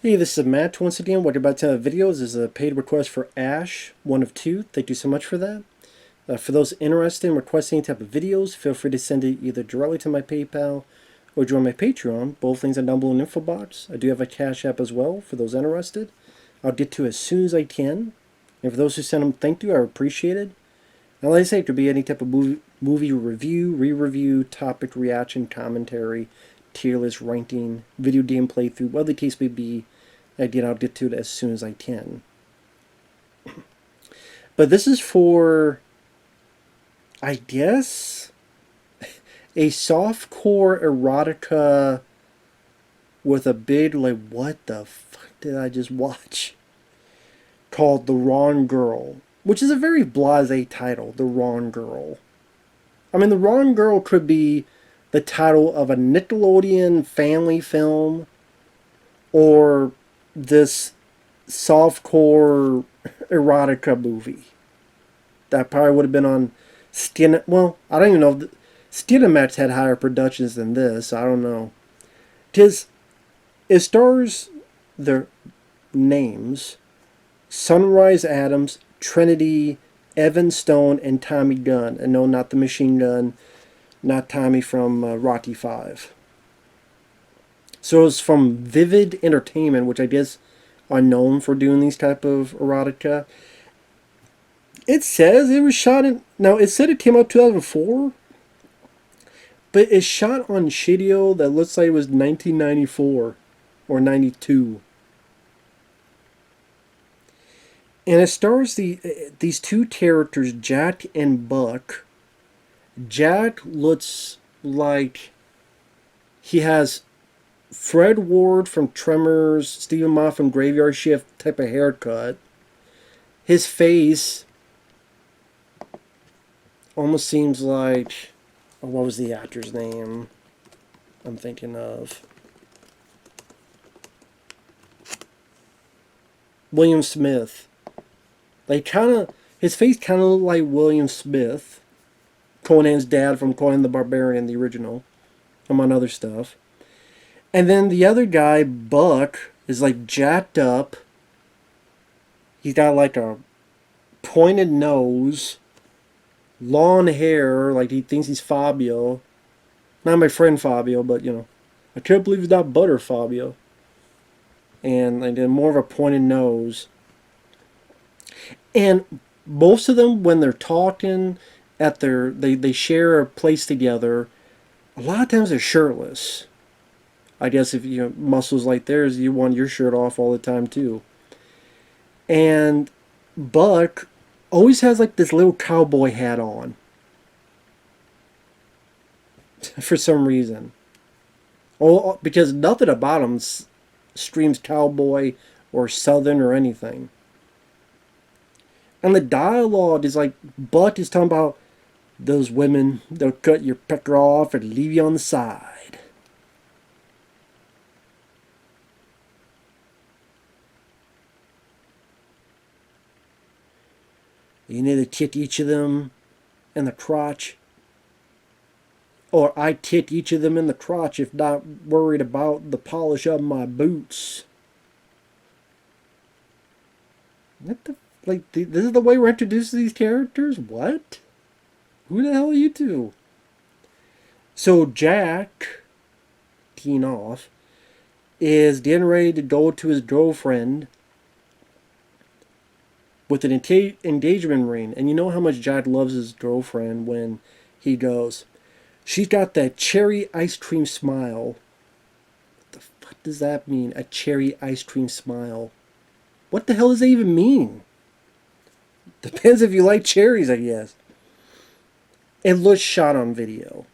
Hey, this is Matt once again. Welcome back to the videos. This is a paid request for Ash, one of two. Thank you so much for that. For those interested in requesting any type of videos, feel free to send it either directly to my PayPal or join my Patreon. Both links are down below in the info box. I do have a Cash App as well for those interested. I'll get to as soon as I can. And for those who send them, thank you. I appreciate it. And like I say, it could be any type of movie review, re-review, topic reaction, commentary, tier list, ranking, video game playthrough, whatever the case may be. Again, I'll get to it as soon as I can. But this is for, I guess, a softcore erotica with a big, like, what the fuck did I just watch? Called The Wrong Girl, which is a very blasé title, The Wrong Girl. I mean, The Wrong Girl could be the title of a Nickelodeon family film, or this softcore erotica movie that probably would have been on Skin. Well, I don't even know if Skin and Match had higher productions than this. I don't know. Tis it stars their names: Sunrise Adams, Trinity, Evan Stone, and Tommy Gunn. And no, not the machine gun, not Tommy from Rocky 5. So it's from Vivid Entertainment, which I guess are known for doing these type of erotica. It says it was shot in... Now, it said it came out 2004, but it's shot on Shidio that looks like it was 1994 or 92. And it stars these two characters, Jack and Buck. Jack looks like he has Fred Ward from Tremors, Stephen Moffat from Graveyard Shift type of haircut. His face almost seems like... Oh, what was the actor's name I'm thinking of? William Smith. Like, his face kind of looked like William Smith, Conan's dad from Conan the Barbarian, the original, among other stuff. And then the other guy, Buck, is like jacked up. He's got like a pointed nose, long hair, like he thinks he's Fabio. Not my friend Fabio, but you know, I can't believe he's not Butter Fabio. And then more of a pointed nose. And most of them, when they're talking at they share a place together, a lot of times they're shirtless. I guess if you have muscles like theirs, you want your shirt off all the time too. And Buck always has like this little cowboy hat on. For some reason. Oh, because nothing about him screams cowboy or southern or anything. And the dialogue is like, Buck is talking about those women, they'll cut your pecker off and leave you on the side. You need to tit each of them in the crotch. Or I tit each of them in the crotch if not worried about the polish of my boots. What the... Like, this is the way we're introduced to these characters? What? Who the hell are you two? So Jack, teeing off, is getting ready to go to his girlfriend with an engagement ring. And you know how much Jack loves his girlfriend when he goes, she's got that cherry ice cream smile. What the fuck does that mean? A cherry ice cream smile. What the hell does that even mean? Depends if you like cherries, I guess. It looks shot on video.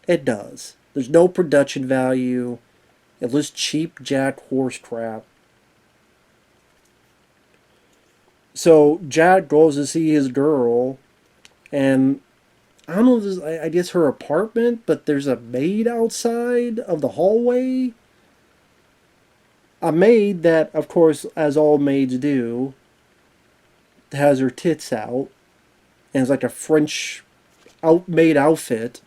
It does. There's no production value. It looks cheap Jack horse crap. So Jack goes to see his girl, and I don't know if this is, I guess, her apartment, but there's a maid outside of the hallway. A maid that, of course, as all maids do, has her tits out, and it's like a French maid outfit.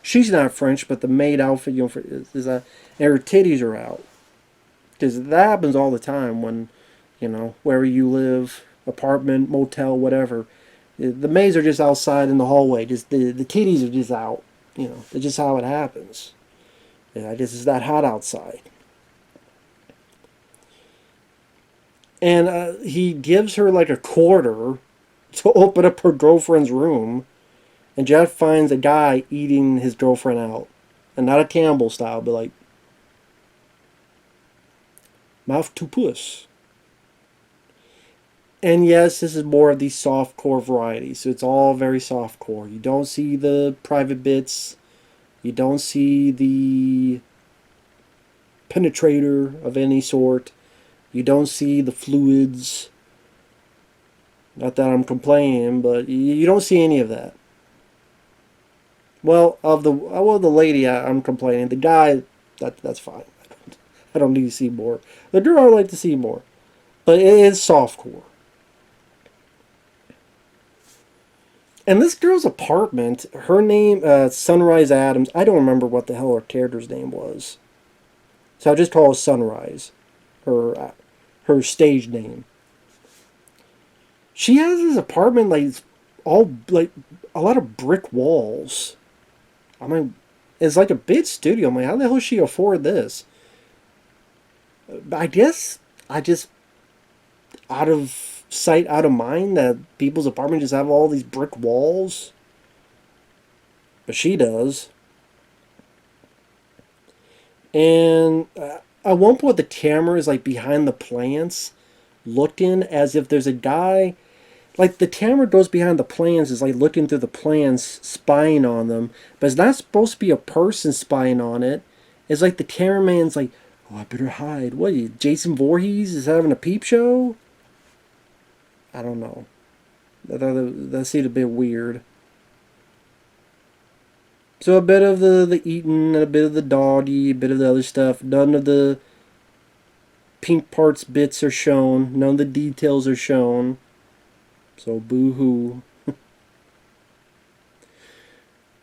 She's not French, but the maid outfit, you know, is that, and her titties are out. Because that happens all the time when, wherever you live, apartment, motel, whatever. The maids are just outside in the hallway. Just the titties are just out. That's just how it happens. I guess it's that hot outside. And he gives her like a quarter to open up her girlfriend's room. And Jeff finds a guy eating his girlfriend out. And not a Campbell style, but like mouth to puss. And yes, this is more of the soft core variety. So it's all very soft core. You don't see the private bits. You don't see the penetrator of any sort. You don't see the fluids. Not that I'm complaining, but you don't see any of that. Well, the lady, I'm complaining. The guy, that's fine. I don't need to see more. The girl, I like to see more, but it is softcore. And this girl's apartment, her name, Sunrise Adams. I don't remember what the hell her character's name was, so I'll just call her Sunrise, her stage name. She has this apartment like all like a lot of brick walls. I mean, it's like a big studio. I'm like, how the hell does she afford this? I guess I just out of sight, out of mind that people's apartments just have all these brick walls. But she does. And at one point, the camera is like behind the plants, looking as if there's a guy. Like the camera goes behind the plants, is like looking through the plants, spying on them. But it's not supposed to be a person spying on it. It's like the cameraman's like, oh, I better hide. What are you, Jason Voorhees is having a peep show? I don't know. That seemed a bit weird. So a bit of the eating, a bit of the doggy, a bit of the other stuff. None of the pink parts bits are shown. None of the details are shown. So boo-hoo.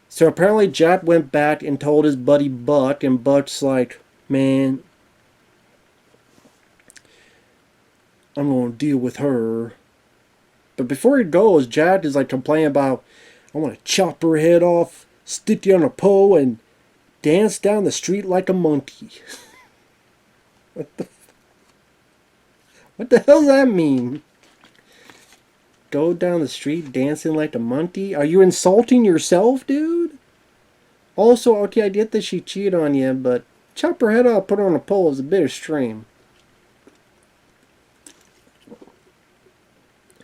So apparently Jack went back and told his buddy Buck, and Buck's like, man, I'm going to deal with her. But before he goes, Jack is like complaining about, I want to chop her head off, stick you on a pole, and dance down the street like a monkey. What the hell does that mean? Go down the street dancing like a monkey? Are you insulting yourself, dude? Also, okay, I get that she cheated on you, but chop her head off, put her on a pole is a bit extreme.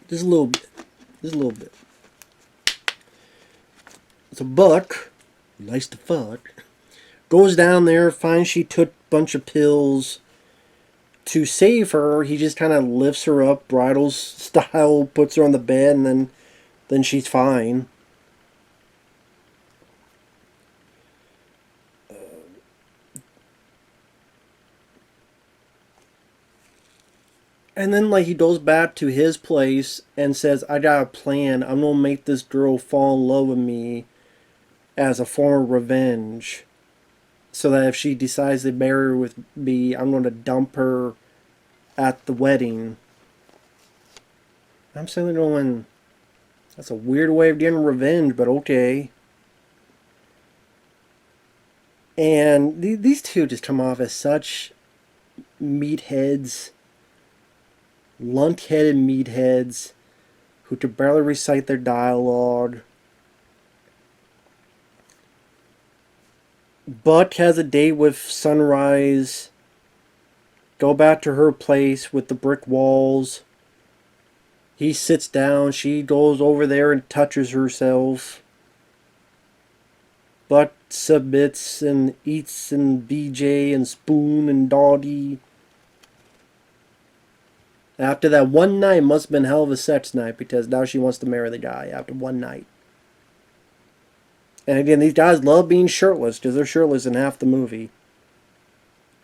Just a little bit. Just a little bit. So Buck, who likes to fuck, goes down there, finds she took a bunch of pills. To save her, he just kind of lifts her up, bridal style, puts her on the bed, and then she's fine. And then, like, he goes back to his place and says, I got a plan. I'm going to make this girl fall in love with me as a form of revenge. So that if she decides to marry with me, I'm going to dump her at the wedding. I'm sitting there going, that's a weird way of getting revenge, but okay. And these two just come off as such meatheads, lunt-headed meatheads who could barely recite their dialogue. Buck has a date with Sunrise. Go back to her place with the brick walls. He sits down. She goes over there and touches herself. Buck submits and eats and BJ and spoon and doggy. After that one night, must have been a hell of a sex night because now she wants to marry the guy after one night. And again, these guys love being shirtless because they're shirtless in half the movie.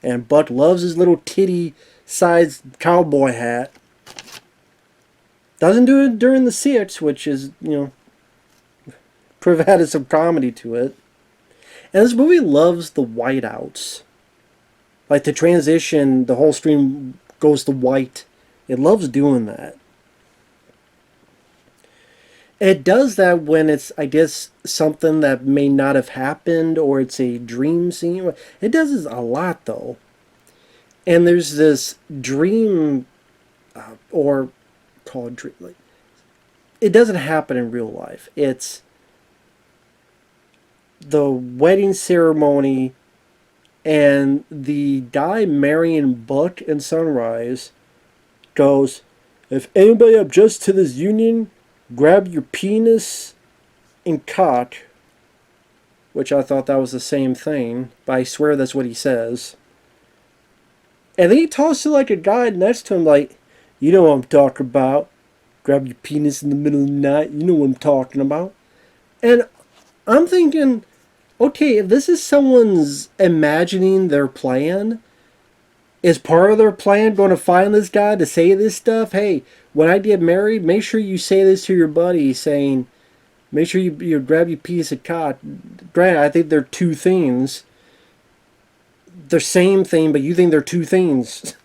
And Buck loves his little titty-sized cowboy hat. Doesn't do it during the sex, which is, provided some comedy to it. And this movie loves the whiteouts. Like the transition, the whole screen goes to white. It loves doing that. It does that when it's, I guess, something that may not have happened or it's a dream scene. It does this a lot though. And there's this dream, or call it dream. Like, it doesn't happen in real life. It's the wedding ceremony, and the guy marrying Buck in Sunrise goes, "If anybody objects to this union, grab your penis and cock," which I thought that was the same thing, but I swear that's what he says. And then he talks to like a guy next to him, like, "You know what I'm talking about. Grab your penis in the middle of the night. You know what I'm talking about." And I'm thinking, okay, if this is someone's imagining their plan, is part of their plan going to find this guy to say this stuff? Hey, when I get married, make sure you say this to your buddy, saying, make sure you grab your piece of cock. Granted, I think they're two things. They're same thing, but you think they're two things.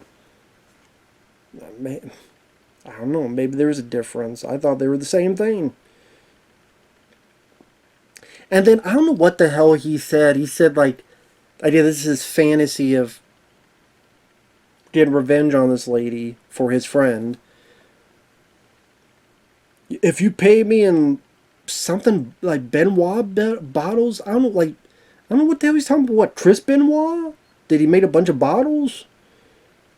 I don't know. Maybe there's a difference. I thought they were the same thing. And then I don't know what the hell he said. He said like, I did this is his fantasy of getting revenge on this lady for his friend. If you pay me in something like Benoit bottles, I don't know, like, I don't know what the hell he's talking about. What, Chris Benoit? Did he make a bunch of bottles?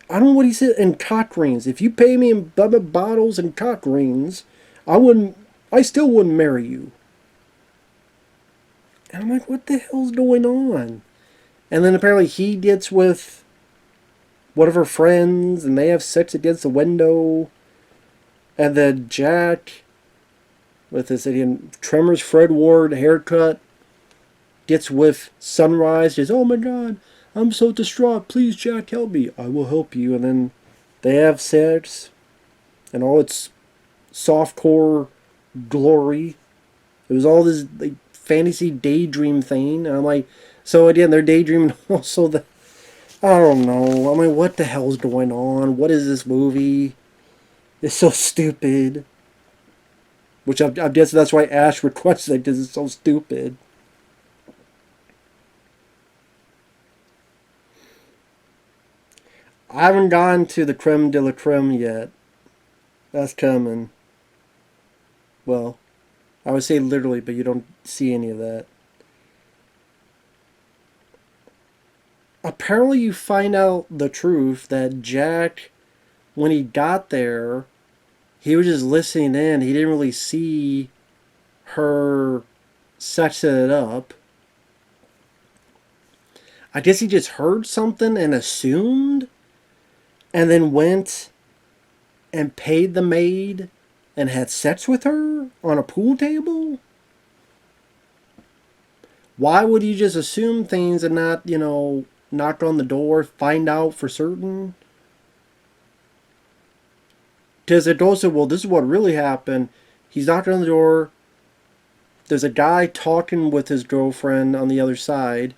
I don't know what he said. And cock rings. If you pay me in Bubba bottles and cock rings, I wouldn't. I still wouldn't marry you. And I'm like, what the hell's going on? And then apparently he gets with one of her friends, and they have sex against the window. And then Jack, with his idiot Tremors Fred Ward haircut, gets with Sunrise. Says, "Oh my God, I'm so distraught. Please, Jack, help me." "I will help you." And then they have sex, and all its softcore glory. It was all this like fantasy daydream thing. And I'm like, so again, they're daydreaming also the. I don't know. I'm like, what the hell's going on? What is this movie? It's so stupid. Which I guess that's why Ash requested it, because it's so stupid. I haven't gone to the creme de la creme yet. That's coming. Well, I would say literally, but you don't see any of that. Apparently, you find out the truth that Jack, when he got there, he was just listening in. He didn't really see her sexing it up. I guess he just heard something and assumed, and then went and paid the maid and had sex with her on a pool table? Why would you just assume things and not, knock on the door, find out for certain? Because it goes to, well, this is what really happened. He's knocking on the door. There's a guy talking with his girlfriend on the other side.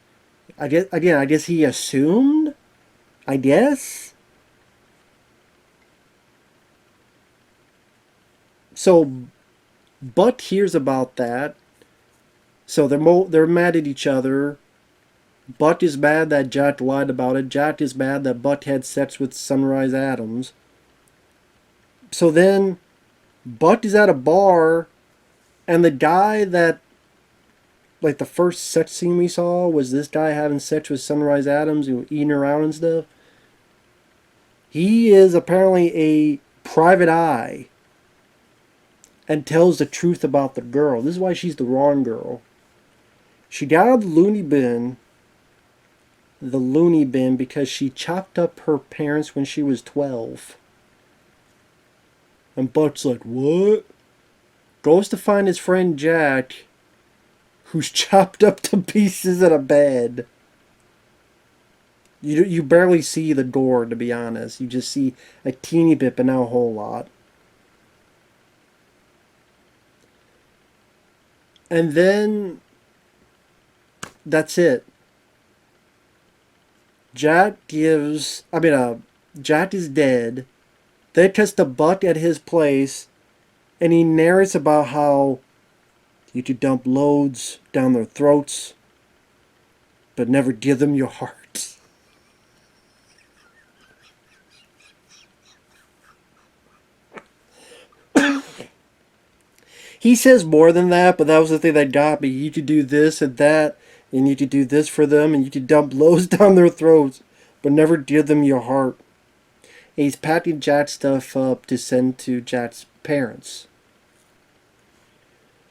I guess he assumed? I guess? So Buck hears about that. So they're mad at each other. Buck is mad that Jack lied about it. Jack is mad that Buck had sex with Sunrise Adams. So then Buck is at a bar, and the guy that, like, the first sex scene we saw was this guy having sex with Sunrise Adams and eating her out and stuff. He is apparently a private eye and tells the truth about the girl. This is why she's the wrong girl. She got out of the loony bin, because she chopped up her parents when she was 12. And Buck's like, what? Goes to find his friend Jack, who's chopped up to pieces in a bed. You barely see the gore, to be honest. You just see a teeny bit, but not a whole lot. And then that's it. Jack is dead. They test the butt at his place, and he narrates about how you could dump loads down their throats, but never give them your heart. He says more than that, but that was the thing that got me. You could do this and that, and you could do this for them, and you could dump loads down their throats, but never give them your heart. And he's packing Jack's stuff up to send to Jack's parents.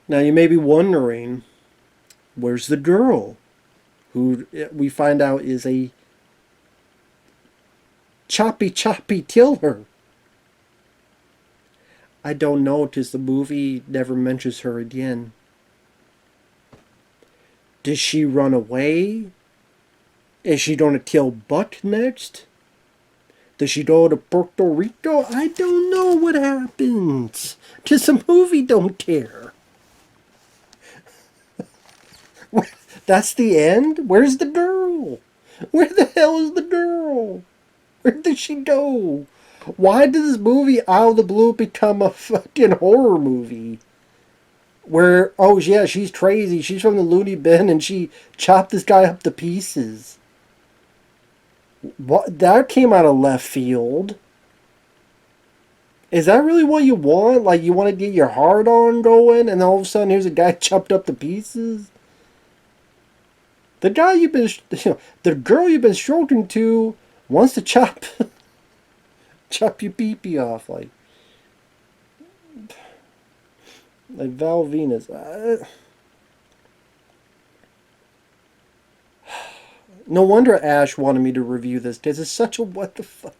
Now you may be wondering, where's the girl? Who we find out is a choppy killer. I don't know because the movie never mentions her again. Does she run away? Is she going to kill Buck next? Does she go to Puerto Rico? I don't know what happens. Because the movie don't care. That's the end? Where's the girl? Where the hell is the girl? Where did she go? Why did this movie out of the blue become a fucking horror movie? Where, oh yeah, she's crazy. She's from the loony bin and she chopped this guy up to pieces. What? That came out of left field. Is that really what you want? Like, you want to get your heart on going and all of a sudden here's a guy chopped up to pieces? The guy you've been, the girl you've been stroking to wants to chop your pee-pee off, like Val Venus. No wonder Ash wanted me to review this because it's such a what the fuck.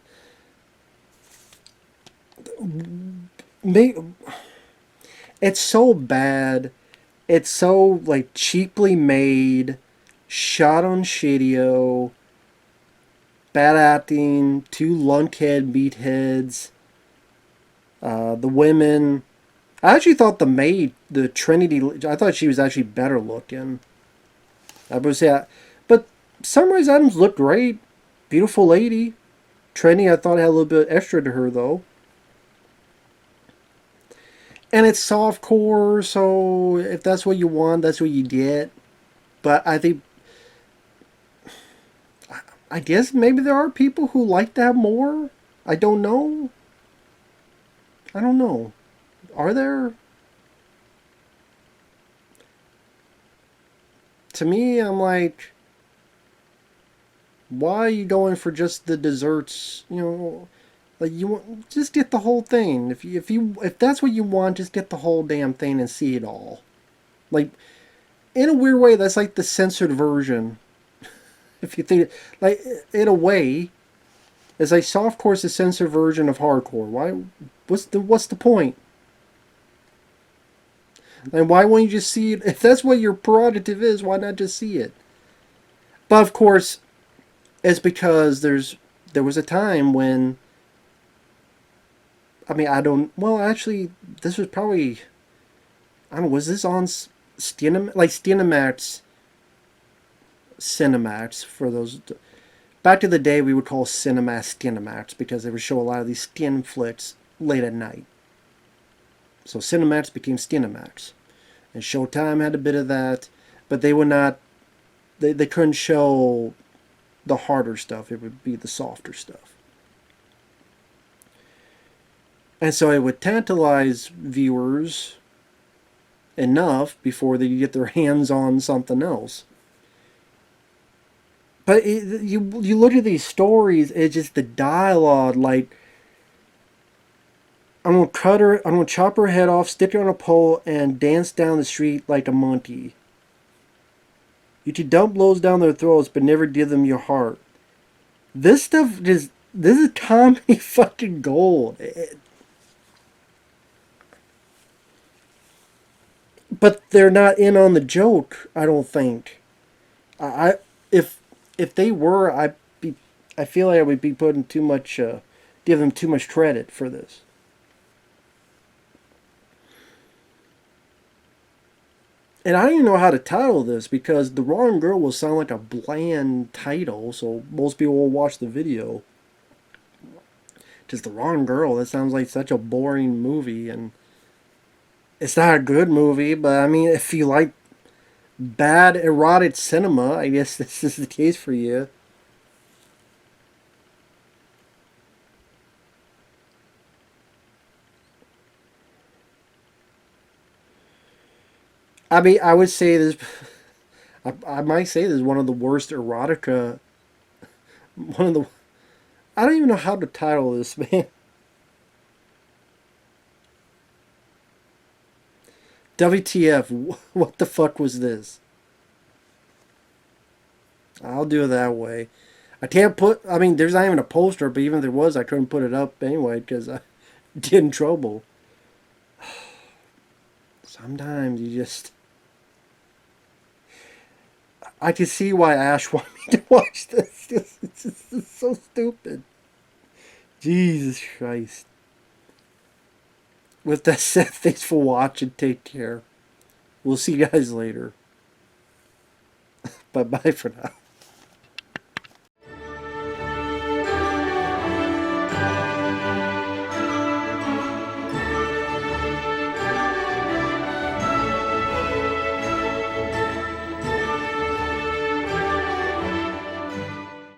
It's so bad. It's so like cheaply made, shot on Shadio, bad acting, two lunkhead meatheads. The women. I actually thought the maid, the Trinity, I thought she was actually better looking. I would say, but Sunrise Adams looked great. Beautiful lady. Trinity, I thought had a little bit extra to her though. And it's softcore, so if that's what you want, that's what you get. But I think, I guess maybe there are people who like that more. I don't know. I don't know. Are there? To me, I'm like, why are you going for just the desserts? Like you want, just get the whole thing. If that's what you want, just get the whole damn thing and see it all. Like in a weird way, that's like the censored version. If you think, like in a way, it's like softcore is the censored version of hardcore. Why? What's the point? And why won't you just see it? If that's what your prerogative is, why not just see it? But of course, it's because there was a time when, I mean, I don't. Well, actually, this was probably, I don't know. Was this on Cinemax? Cinemax for those. Back to the day, we would call Cinemax because they would show a lot of these skin flicks late at night. So Cinemax became Cinemax. And Showtime had a bit of that, but they would not. They couldn't show the harder stuff. It would be the softer stuff. And so it would tantalize viewers enough before they get their hands on something else. But you look at these stories, it's just the dialogue. Like, I'm gonna cut her, I'm gonna chop her head off, stick her on a pole, and dance down the street like a monkey. You can dump blows down their throats, but never give them your heart. This stuff this is comedy fucking gold. But they're not in on the joke. I don't think. I if they were, I feel like I would be putting too much, give them too much credit for this. And I don't even know how to title this because The Wrong Girl will sound like a bland title, so most people will watch the video. Just The Wrong Girl, that sounds like such a boring movie, and it's not a good movie, but I mean, if you like bad erotic cinema, I guess this is the case for you. I mean, I would say this. I might say this is one of the worst erotica. One of the. I don't even know how to title this, man. WTF? What the fuck was this? I'll do it that way. I can't put. I mean, there's not even a poster, but even if there was, I couldn't put it up anyway because I get in trouble. Sometimes you just. I can see why Ash wanted me to watch this. It's so stupid. Jesus Christ. With that said, thanks for watching. Take care. We'll see you guys later. Bye bye for now.